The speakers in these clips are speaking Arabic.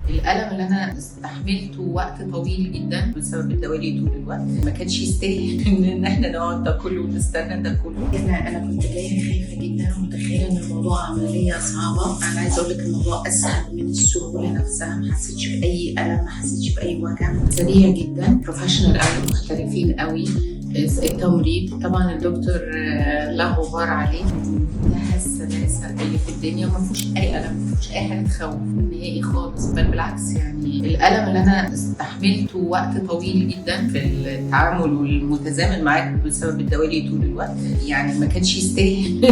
الألم اللي أنا استحملته وقت طويل جدا بسبب الدوالي طول الوقت ما كانش يستاهل إن إحنا نقعد ده كله ونستنى ده كله. أنا كنت جاية خايفة جدا ومتخيلة إن الموضوع عملية صعبة. أنا عايزة أقول لك الموضوع أسهل من السهولة نفسها، ما حسيتش بأي ألم، ما حسيتش بأي وجع، سريع جدا، بروفيشنال قوي، محترفين قوي. التمريض طبعا الدكتور لا غبار عليه، منتهى السلاسة اللي في الدنيا، وما فيهوش أي ألم، ما فيهوش أي حاجة تخوف نهائي خالص، بل بالعكس. يعني الألم اللي أنا استحملته وقت طويل جدا في التعامل والمتزامن معاك بسبب الدوالي طول الوقت، يعني ما كانش يستاهل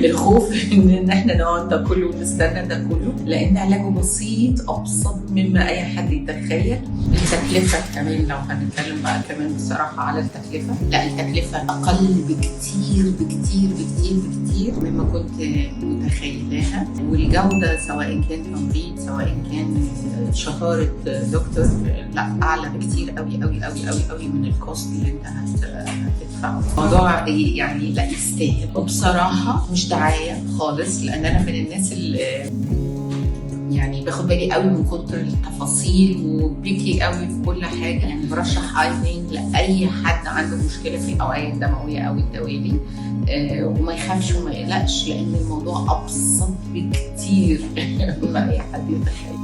الخوف إن إحنا نقعد ده كله ونستنى ده كله، لأن علاجه بسيط، أبسط مما أي حد يتخيل. التكلفة كمان، لو هنتكلم بقى كمان بصراحة على التكلفة، لا التكلفة أقل بكتير بكتير بكتير بكتير مما كنت متخيلاها، والجودة سواء كان تمريض سواء كان شطارة دكتور لا أعلى بكتير قوي قوي قوي قوي قوي من الكوست اللي أنت هتدفعه. الموضوع يعني لا يستاهل، وبصراحة مش دعاية خالص، لأن أنا من الناس اللي يعني باخد بالي قوي من كتر التفاصيل وبيكي قوي في كل حاجه. يعني برشح ايفين لاي حد عنده مشكله في الاوعيه الدمويه او الدوالي، وما يخافش وما يقلقش، لان الموضوع ابسط بكتير مما اي حد يتخيل.